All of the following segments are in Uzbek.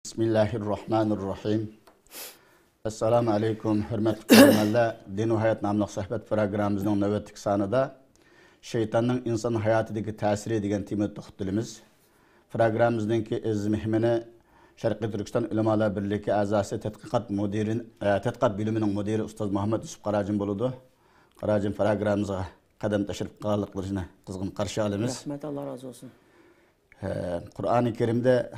Bismillahirrahmanirrahim. Assalamu alaikum, hürmetli korumalar. Din ve Hayat namlı sohbet programımızın nöbetlik sanıda şeytanın insan hayatındaki tesiri degan tema to'xtalamiz. Programımızdaki izmihmini Sharqiy Turkiston Ulamalar Birligi a'zosi tadqiqot bo'limining mudiri ustoz Muhammad Yusuf Qarajin bo'ladi. Qarajin programımıza qadam tashrif qilganliklarini qizg'in qarshi olamiz. Rahmat, Allah razı olsun. Qur'oni Karimda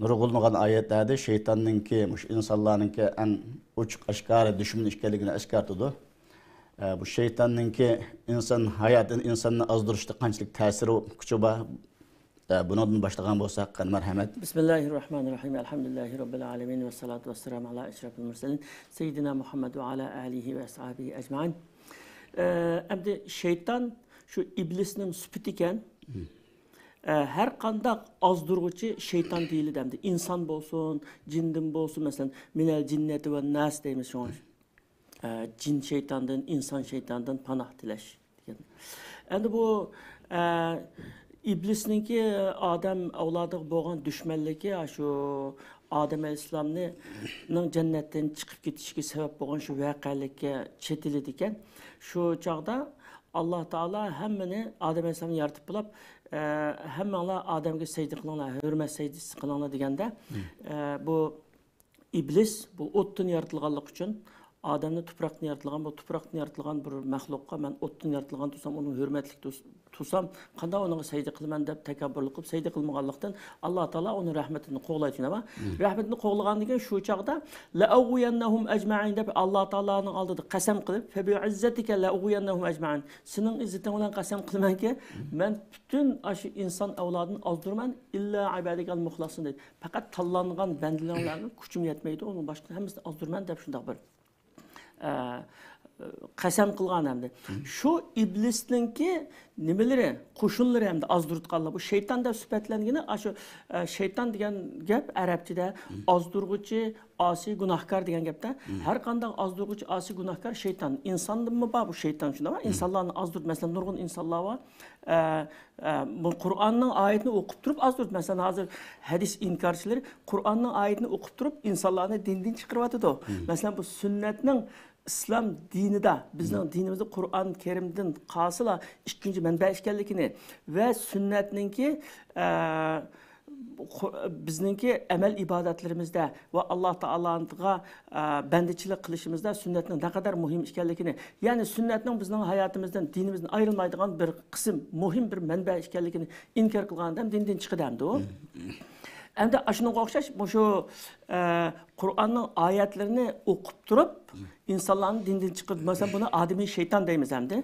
nurg'ulmagan oyatlarda shaytonninki, insonlarninki en ochiq oshkora dushman ekanligini eskartadi. Bu shaytonninki inson hayotini, insonni ozdirishda qanchalik ta'siri kuchi bor? Bundan başlagan bo'lsak, marhamat. Bismillahirrahmanirrahim. Elhamdülillahi Rabbil alemin ve salatu ve selamu ala eşrefil murselin. Seyyidina Muhammed ve ala alihi ve ashabihi ecmain. Emdi şeytan şu iblisinin süpütiken her kandak azdırgıcı şeytan değil demdi. İnsan bolsun, cindim bolsun mesela minel cinneti ve nas deyimiz şu an. Cin şeytandan, insan şeytandan panah dileş. Yani bu İblisninki Adem avladı boğan düşmanlığı şu Adem Aleyhisselam'ın cennetten çıkıp gitişki sebep boğan şu vakalıkka çetiledikken şu çağda Allah Teala hemmeni Adem Aleyhisselam'ı yaratıp bulup hemmenla Adem'e secde kılana, hürmet secdesi kılana degende bu iblis bu otun yaratılganlık için Adem'nin topraktan yaratılgan, bu topraktan yaratılgan bir mahlukka ben otun yaratılgan tutsam, onun hürmetlik tutsam, kanda onun secde kılman dep tekabbürlük kılıp secde kılmaganlıktan Allah Teala onun rahmetini qoğlaydı ama rahmetini qoğlagan degen şu çağda la'ughwiyannahum ecma'in dep Allah Teala'nın aldığı qasam kılıp fe bi'izzetike la'ughwiyannahum ecma'in. Senin izzetin olan qasam kılman ki ben bütün aşı insan avladını azdırman illa ibadikel muhlasın dedi. Fakat tallanğan bendilerinin gücüm yetmeydi. Onun başka hemisi azdırman dep şunda bir qasam qilgan hamda shu iblisninki nimaları qo'shinlari hamda ozdurtganlar bu shayton deb sifatlangani shu shayton degan gap arabchada ozdurg'uchi asi gunohkor degan gapda har qanday ozdurg'uchi asi gunohkor shayton insonmi bor bu shayton shunda insonlarni ozdirt masalan nurg'un insonlar bor bu Qur'onning oyatini o'qib turib ozdirt masalan hozir hadis inkorchilari Qur'onning oyatini o'qib turib insonlarni dindan chiqaryotdi masalan bu sunnatning İslam dinida bizning dinimizde Qur'on Kerimdan qasıla ikinci manba ekanligini ve sünnetninki bizninki amel ibadetlerimizde ve Allah Teala'ga bendeçilik kılışımızda sünnetin ne kadar mühim ekanligini yani sünnetin bizning hayatımızdan dinimizden ayrılmaydigan bir kısım mühim bir manba ekanligini inkar qilgandan dindan chiqadamdi o. Hem de aşınıga o'xshash şu Qur'onning oyatlarini o'qib turib insonlarni dindan chiqarib mesela buni ademiy shayton deymiz hamda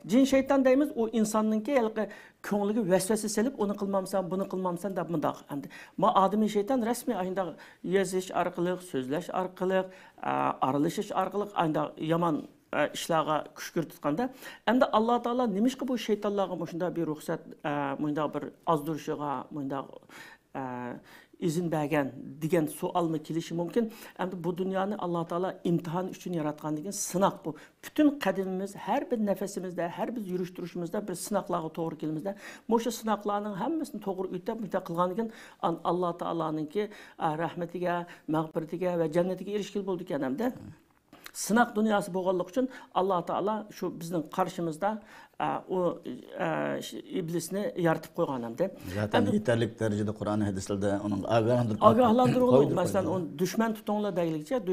cin shayton deymiz u insonninki ko'ngliga vasvasa selib uni qilmamsan buni qilmamsan deb bundoq hamda ma ademiy shayton rasmiy ayında yozish orqali so'zlash orqali aralashish orqali ayında yomon ishlarga kuch kiritganda hamda Alloh taolo nimishqa bu shaytonlarga shunday bir ruxsat bunday bir ozdirishiga bunday izin bergen degan savolni kelishi mumkin. Endi bu dunyoni Alloh taolo imtihon uchun yaratgan degan sinoq bu. Bütün qadimimiz, her bir nefesimizde, her bir yurish turishimizda bir sinoqlarga to'g'ri kelmizda. O'sha sinoqlarning hammasini to'g'ri o'tab qilgan degan Alloh taoloninki rahmatiga, mag'firatiga va jannatiga erishgan bo'ldi ekan hamda. Sınaq dünyası bo'lganligi uchun Alloh taolo shu bizning qarshimizda o iblisni yaratib qo'ygan hamda. Zaten yeterli derecede Kur'an hadislarda onun ogohlantirib masalan onu düşman tutinglar deylikcha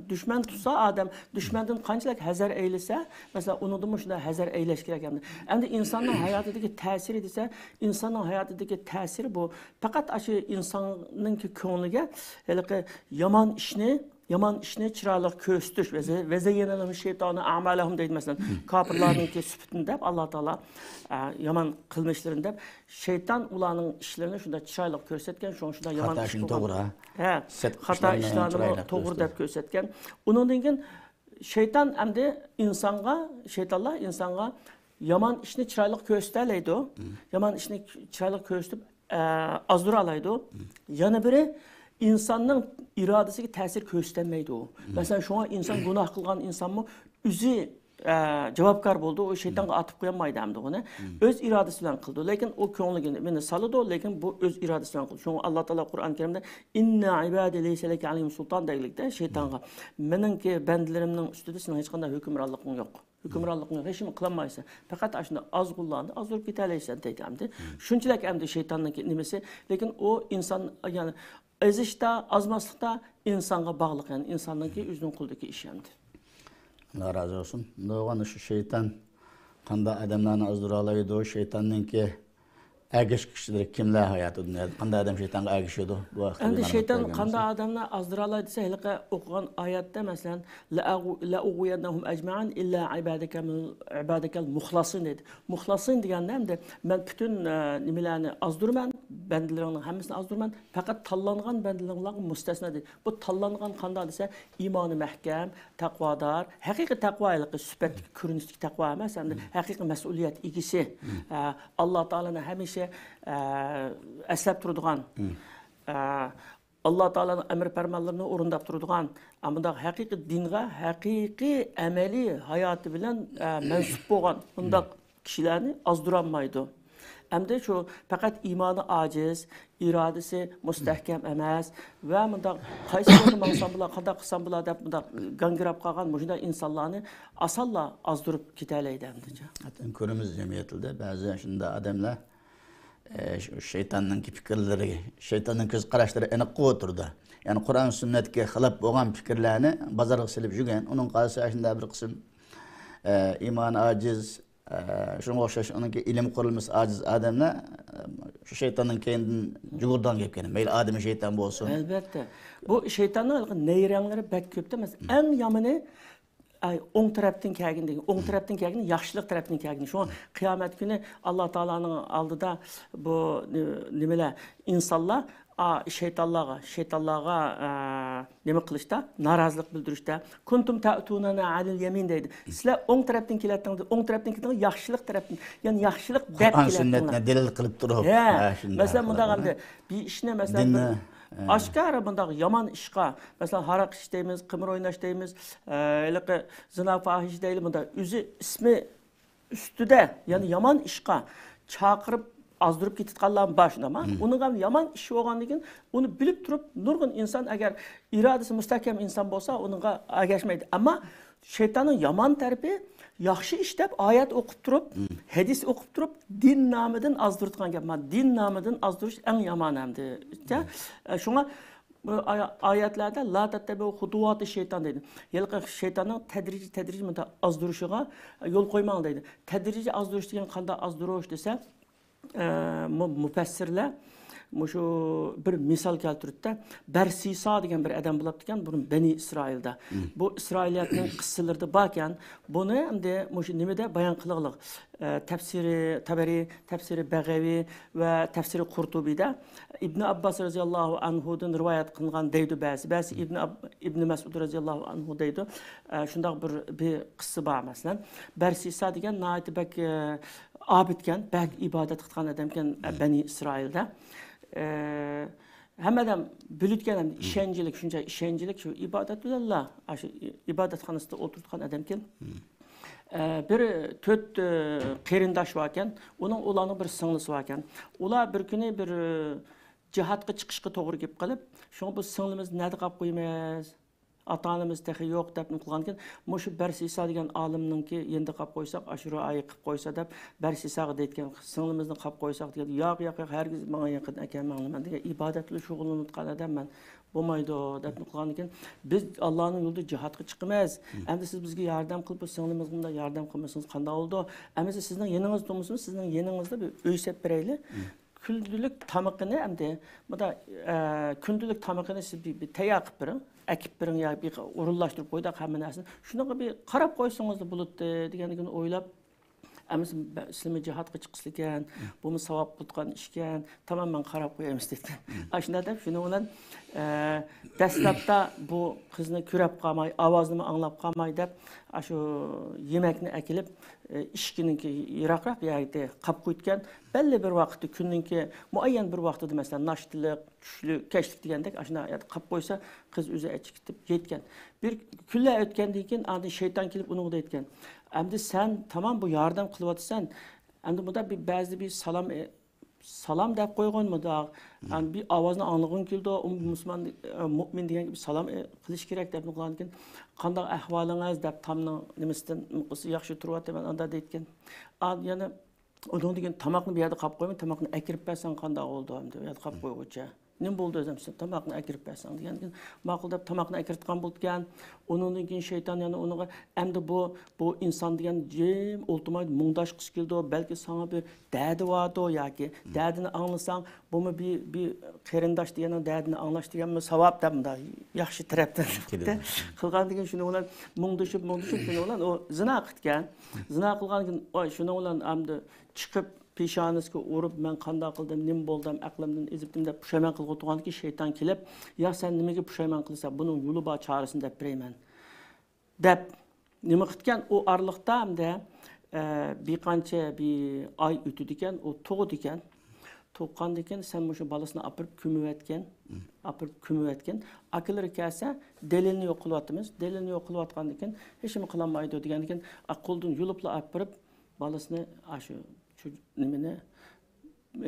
düşman tutsa odam düşmandan qanchalik hazar eylasa masalan undan shunda hazar eylash kerak hamda. Endi insonning hayotidagi ta'siri desa insonning hayotidagi ta'siri bu faqat shu insonning ko'ngliga yaman ishni chiroyli ko'rsatish ve zeyyenelahum şeytanu a'malahum deydi mesela kafirlarninki sübütün deb Allah Teala yaman qilmishlarini deb şeytan ularning ishlarini shunda chiroyli ko'rsatgan shunda yaman ish to'g'ri xato ishlarni to'g'ri deb ko'rsatgan undan keyin şeytan endi şeytanlar insonga yaman ishni chiroyli ko'rsatadi yaman ishni chiroyli ko'rsatib ozdira oladi yana biri insanın iradesiga ta'sir ko'rsatmaydi o. Mesela şu an insan günah kılgan insan mı üzü javobgar bo'ldi, o shaytonga atib qo'yolmaydi hamda uni. O'z irodasi bilan qildi, lekin o ko'ngliga meni soladi, lekin bu o'z irodasi bilan qildi. Shunga Alloh taolo Qur'on Karimda inna ibadi laysa laka alayhim sulton deylikda shaytonga. Meningki bandalarimning ustida sening hech qanday hukmronliging yo'q. Hükümranlıqını hech kim qilolmaysan. Faqat ashunda ozg'unlarni ozdirib ketalaysan deydi hamda. Shunchalik hamda shaytonning nimasi, lekin o inson ya'ni ezishda, azmaslikda insonga bog'liq, ya'ni insonning o'zining qo'lidagi ish hamda. Allah razı olsun. Doğan şu şeytan qanday adamlarni azdira oladi, shaytonningki agish kişiler kimlar hayatı dünyada? Qanday adam shaytonga agishadi? Bu vaqtda. Endi shayton qanday adamni azdira oladi desa, haliqa o'qigan oyatda masalan la ughwiyannahum ajma'an illa ibadakal muxlasin dedi. Muxlasin deganda hamda men bütün nimalarni azdirman, bandalaringning hammasini azdirman, faqat tanlangan bandalarning mustasno dedi. Bu tanlangan qanday desa, iymoni mahkam, taqvodor, haqiqiy taqvoylik, sifatli ko'rinishli taqvo emas, hamda haqiqiy mas'uliyat egisi. Alloh taolaning hamisha əslab turduğan, Allah Taala'nın əmr fərmanlarını orundab turduğan, amma da həqiqi dinə, həqiqi əməli həyatı bilən mənsub bolğan bundaq kişilərini azdıranmaydı. Həm də şu fəqət imanı aciz, iradəsi müstəhkəm emas və bundaq qaysı yolda mansam bular, qada qısan bular deyə bundaq qangirab qalğan müşdə insanlarını asalla azdırıb kitələydi həmdəcə. Hatta körümüz cəmiyyətində bəzi şunda adamlar şeytanning fikrlari, şeytanning ko'z qarashlari aniq qo'ytirdi. Ya'ni Qur'on sunnatga xilaf bo'lgan fikrlarni bozorga silib yurgan. Uning qarshi shunda bir qism iymoni ojiz, shunga o'xshash uningki ilm qurilmasi ojiz odamlar shu shaytonning keyindən jugurdan kelgan. Mayli odami shayton bo'lsin. Albatta. Bu shaytonning neyranlari bak ko'pda. Masalan, eng yomoni o'ng tarafdan kelgan, yaxshilik tarafdan kelgan. Şu qiyomat kuni Alloh taolaning oldida bu nimalar insonlar şeytanlarga nima qilishda, norozilik bildirishda, kuntum ta'tunana alil yamin deydi. Sizlar o'ng tarafdan kelayotganlar, o'ng tarafdan kelgan yaxshilik tarafdan, ya'ni yaxshilik deb kelayotganlar. Sunnatni dalil qilib turib. Masalan, bunda hamda bir ishni masalan aşkara bundaq yaman işqa, mesela haraq işdeyimiz, qımır oynaş deyimiz, zina fahiş deyil bunda üzü ismi üstüde, yani yaman işqa çaqırıb azdırıb ketitqanların başında ama onun yaman işi olğandan onu bilib turib nurgun insan eğer iradesi müstahkem insan bolsa onunğa agashmaydi. Ama şeytanın yaman tərəfi yaxşı işləb, ayət oxub turub, hadis oxub turub, din namıdan azdırtqan gəp. Din namıdan azdırış ən yaman həmdir. Şuna ayətlərdə la təttəbə xuduvatı şeytan deydi. Yəni şeytanın tədrici azdırışığa yol qoymaq deydi. Tədrici azdırış deyən qanda azdırış desə, müfəssirlər şu bir misal keltirdi. Bersisa degan bir adam bo'lib ekan, buni Bani İsrailda. Bu İsrailiyatning qissalarida borkan, buni endi shu nimada bayon qilig'liq. Tafsiri Tabari, tafsiri Bag'avi va tafsiri Qurtubida İbn Abbas roziyallohu anhudan rivoyat qilingan deydi ba'zi İbn Mas'ud roziyallohu anhu deydi. Shundaq bir qissa bor masalan. Bersisa degan naitibak abidkan, bak ibodat qilgan odamkan Bani İsrailda. Hammadan bilutgan ishonchilik, shuncha ishonchilik shu ibodatullah, shu ibodatxonasida o'tirgan odamkan bir 4 qarindosh bor ekan, ularning bir singlisi bor ekan. Ular bir kuni bir jihatga chiqishga to'g'ri kelib qolib, shunga bu singlimiz nada qolib qo'ymaymiz, ata-onamiz texi yo'q deb qilgankan, mushu Bersisa degan olimninki endi qolib qo'ysak, ashura oyi qilib qo'ysa deb Bersisaga deytgan, singlimizni qolib qo'ysak degan, yo'q, hargiz menga yaqin ekanman degan ibodat bilan shug'ullanayotgan odamman. Bo'lmaydi deb qilgankan, biz Allohning yo'lida jihatga chiqamiz. Endi siz bizga yordam qilib, singlimizga yordam qilmasangiz qanday bo'ldi? Endi sizning yeningizda turmusingiz, sizning yeningizda bir uy sep berayli. Kündülük tamıqını endi, bu da kündülük tamıqını siz bir tayyor qilib bering. Akib birin ya bir urullaştırıp koydak hemen aslında. Şuna bir qarab qo'ysangiz da bulut deganligini o'ylab, Əmiz İslami cihatqa çıxsıkən, bu mu savab tutqan işkən, tamam mən qarab qoyayım istəyirəm. Aşında da şunu olan dəstəbdə bu qızını kürəb qalmay, avazını anlab qalmay deyib, şu yeməkni əkilib ishkininki yiroqroq yerda qolib qo'ygan belli bir vaqtda kunninki muayyan bir vaqtida masalan nashtlik tushlik kechlik degandek ashuna yerda qolib qo'ysa qiz o'zi achikitib yetgan bir kunlar o'tgandan keyin andi shayton kelib unga aytgan endi sen tamam bu yordam qilyapsan endi bunda bir ba'zi bir salom deb qo'yganmi da bir ovozni anglag'im keldi musulmon mo'min degan gibi salom qilish kerak deb qilgan ekan qanday ahvolingiz deb tamning nimasidan yaxshi turyapman anda deyotgan yana undan degan tomoqni bu yerda qolib qo'yma tomoqni akirib bersang qanday bo'ldi deb yerda qolib qo'yg'ucha nima bo'ldi o'zim sen tomoqni akirib bersang degan ma'qul deb tomoqni akirtgan bo'lgan undan keyin shayton yana unga endi bu inson degan jim o'ltirmaydi mungdashqisi keldi balki sana bir dadi vardı yoki dadini anglasang bumi bir qarindosh degan dadini anglash deganmi savob deb yaxshi tarafdan qilgan degan shuni bilan mungdashib shuni bilan u zina qilgan zina qilgan keyin shuni bilan endi chiqib peshonasiga urib men qanday qildim nima bo'ldim aqlimdan ezibdim deb pushaymon qilib o'tirgandan keyin shayton kelib yo sen nimaga pushaymon qilsan buning yo'li bor chorasini deb berayman deb nima qilgan u orliqda hamda bir qancha bir oy o'tdi ekan u tug'di ekan tuqqandan keyin sen shu bolasini apirib ko'miyotgan akalari kelsa dalilni yo'q qilyapmiz dalilni yo'q qilayotgandan keyin hech nima qilolmaydi degandan keyin qo'ldan yulibla apirib bolasini shu nimani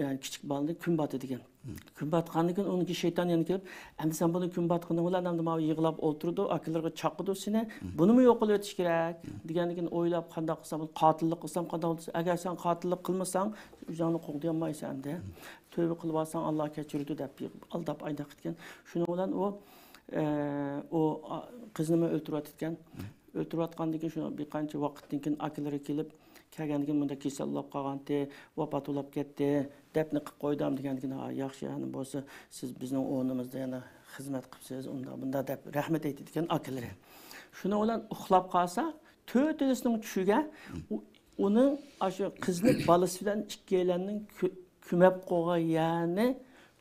yani kichik balani kun batı degan kun batgandan keyin uniki shayton yana kelib endi sen buni kun batqanda bilan endi mana yig'lab o'ltirdi akalarga chaqirdi seni bunimi yo'q qilib o'tish kerak degandan keyin o'ylab qanday qilsam qotillik qilsam qanday bo'lsa agar sen qotillik qilmasang jonni qo'g'diyolmaysan de tövbe qilib olsang Alloh kechirdi deb aldab ayda qilgan shuni bilan o qizni o'ltirayotgan o'ltirayotgandan keyin shuni bir qancha vaqtdan keyin akalari kelib kelgandan keyin bunda kasallab qolgandi vafot bo'lib ketdi debni qilib qo'ydim degandan keyin yaxshi yani bo'lsa siz bizning o'rnimizda yana xizmat qilibsiz unda bunda deb rahmat aytadigan akalari shuni bilan uxlab qolsa to'rtisining tushiga uni shu qizni bolasi bilan ikkalanning ko'mab qo'ygani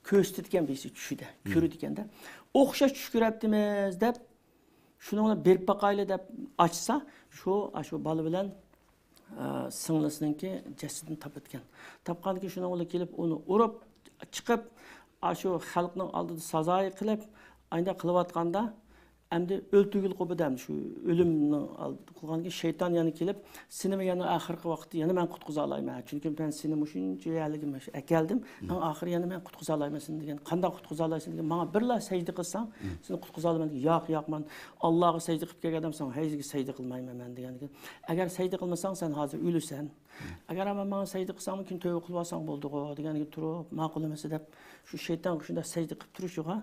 ko'rsatgan birisi tushida ko'rdi ekanda o'xshash tush ko'ryaptimiz deb shuni bilan berib boqayli deb ochsa shu bola bilan singlisininki jasadini topatgan topgandan keyin shuni bilan kelib uni urib chiqib shu xalqning oldida sazoy qilib ayda qilayotganda endi o'ltugul qilibdi shu o'limni qilgandan keyin shayton yana kelib seni yana oxirgi vaqtda yana men qutqiza olmayman chunki men seni shuncha yerligim akeldim men oxiri yana men qutqiza olmayman degan qanday qutqiza olaysan degan menga birla sajda qilsang seni qutqiza olaman yo'q men Allohga sajda qilib kelgan odamsan hech sajda qilmayman men degan agar sajda qilmasang sen hozir o'lasan agar men menga sajda qilsam mumkin tövbe qilib olsang bo'ldi-ku degan turib ma'qul emas deb shu shayton shunda sajda qilib turishiga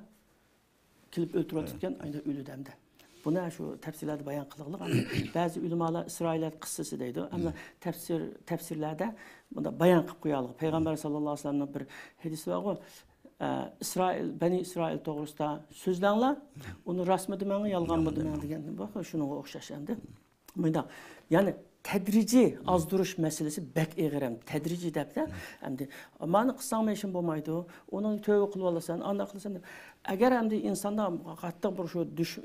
kelib o'ltirayotgan ayda o'lidamda buni shu tafsirlarda bayon qilingan ba'zi ulamolar Isroiliyat qissasi deydi ammo tafsirlarda bunda bayon qilib qo'yalgan payg'ambar sallallohu alayhi vasallamning bir hadisi bor Bani İsrail to'g'risida so'zlanglar uni rostmi demang yolg'onmi demang degan bor shunga o'xshash endi bunda ya'ni tedrici azdırış meselesi bek eğrem. Tedrici depte. Hem de mani qilsang işin bo'lmaydi. Onun tövbe qilib olasan, anda qilsan. Agar hem de insanda qattiq bir shu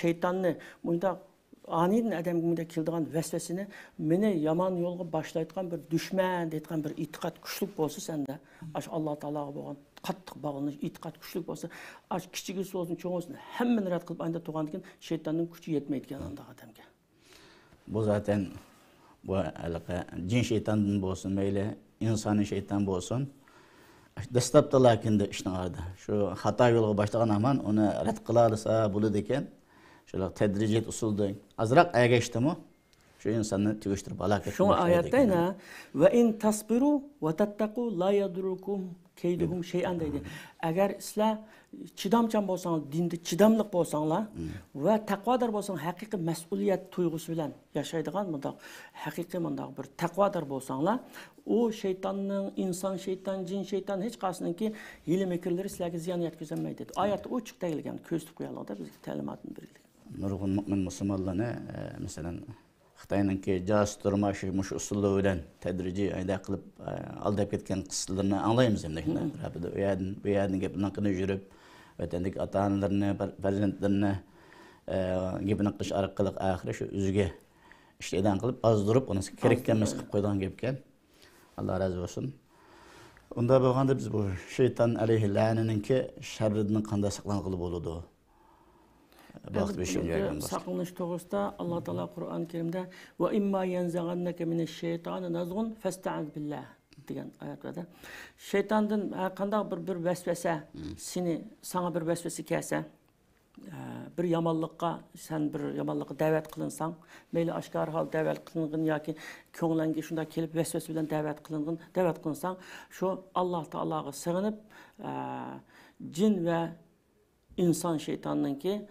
şeytanni bunda aniden adamga keldigan vesvesini meni yomon yo'lga boshlayotgan bir dushman deyotgan bir e'tiqod kuchli bo'lsa senda, Alloh taologa bo'lgan qattiq bog'lanish e'tiqod kuchli bo'lsa, kichigisi bo'lsin, cho'ng bo'lsin, hammani rad qilib anda turgandan keyin shaytonning kuchi yetmaydigan anda odamga. Bu zaten bu cin şeytandan olsun, meyle insani şeytan olsun. Dastlabda lakinde işin ardı. Şu hata yolu başlayan aman onu red kılarsa bulu diken, şöyle tedriciyet usulda azrak aya geçti mi? Şu insanı tügüştürüp alak etmek. Şu ayette ne? Ve in tasbiru ve tattaku la yadurukum keyduhum şey'an deydi. Eğer sizler chidamchan bo'lsangiz, dinda chidamliq bo'lsanglar va taqvodor bo'lsang, haqiqiy mas'uliyat tuyg'usi bilan yashaydigan bundoq haqiqiy bundoq bir taqvodor bo'lsanglar, u shaytonning, inson shayton, jin shayton hech qaysiniki hiyla mekrlari sizlarga ziyon yetkazolmaydi dedi. Oyatda ochiq deyilgan, ko'rsatib qo'yaladi bizga ta'limotni berdi. Nurg'un mu'min musulmonlarni masalan Xitoyninki josus turmushi mush usullar bilan tadrijiy ayda qilib aldab ketgan qissalarni anglaymiz endi. Bu yerdan gaplarni yurib vatandagi ota-onalarni, farzandlarni gapini qilish orqali oxiri shu o'ziga işleyden kılıp azdırıp onu kerekkenmez kılıp koyduğun gepken. Allah razı olsun. Onda bolganda biz bu şeytan aleyhi la'neninki şerrinden kanda saklan kılıp oludu. Vaqt beşinci saklanış toğusda Allah Teala Kur'an-ı Kerim'de ve imma yenzaganneke mineşşeytani nazgun festaiz billah degan ayet var. Şeytandan qandaq bir vesvese seni sana bir vesvese kelse bir yamanlıqqa sen bir yamanlıqqa davet qilinsang, meyli aşkar hal davet qilingin yoki ko'nglingga shunda kelib vesvese bilan davet qilinsang, shu Alloh taologa sig'inib jin va inson shaytonninki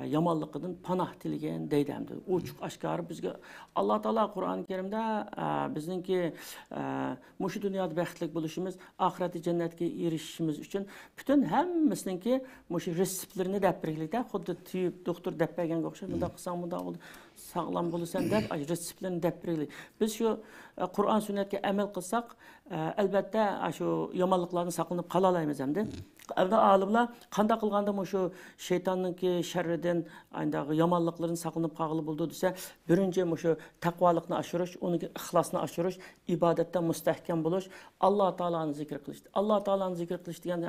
yamanlıqdan panah tilgen deydemdi. Uçuk aşkarı bizge Allah Teala Kur'an-ı Kerim'de bizninki muşu dünyada baxtlik buluşumuz, ahireti cennetke erişişimiz için bütün hemmisininki muşu resiplerini depbirlikte xuddi tüyüp doktor depbergen qo'xshab bunda qilsang bunda sağlam bulusan deb resiplerini depbirlik. Biz şu Kur'an sünnetke amel qilsak albatta şu yamanlıqlardan saqlanib qala olamiz hamda. Evde alimler kanda kılganda mı şu şeytanınki şerreden aynı yamanlıkların saklanıp kağılı buldu dese birinci mi şu takvalıkını aşırış, onun ihlasını aşırış, ibadetten müstehkem buluş, Allah Teala'nı zikir kılış. Allah Teala'nı zikir kılış diyen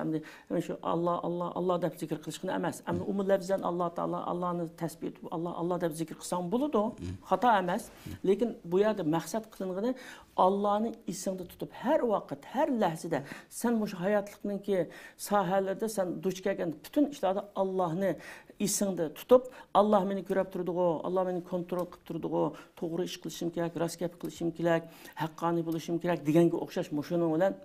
hem şu Allah da zikir kılışını emez. Hem umul lafzan Allah Teala Allah'ını tesbih edip Allah da zikir kılsan buludu. Hata emez. Lakin bu yerde maksat kılınğını Allah'ın ismini tutup her vakit, her lahzede sen bu hayatlıkının ki sahelerde sen duş gelgen bütün işlerde Allah'ını isminde tutup Allah beni görüp durduğu, Allah beni kontrol kılıp durduğu, doğru iş kılışım gerek, rast gap kılışım gerek, hakkani buluşum gerek degenge okşaş moşunun olan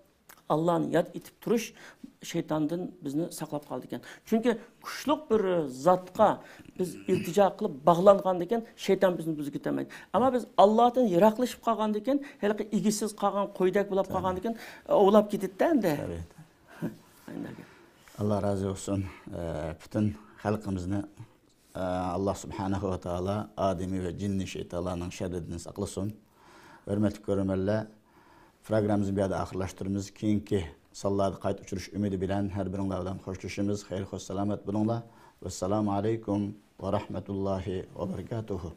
Allah'ın yad etip duruş şeytandan bizni saklap kaldı eken. Çünkü kuşluk bir zatqa biz iltica kılıp bağlanğandan eken şeytan bizni buzib ketemeydi. Ama biz Allah'tan yiraklaşıp kalğandan eken, hele igisiz kalğan koydak bulap kalğandan eken oğlap giditten de. Evet. Allah razı olsun. Bütün halkımızı Allah subhanahu ve taala ademi ve cinni şeytanların şerrinden saklasın. Hürmetli görürmenler, programımızı bir adı ahırlaştırımız. Keyinki sallarda kayıt uçuruş ümidi bilen her birinlerden hoşlaşımız. Hayır hoş selamet bulunla. Vesselamu aleyküm ve rahmetullahi ve berekatuhu.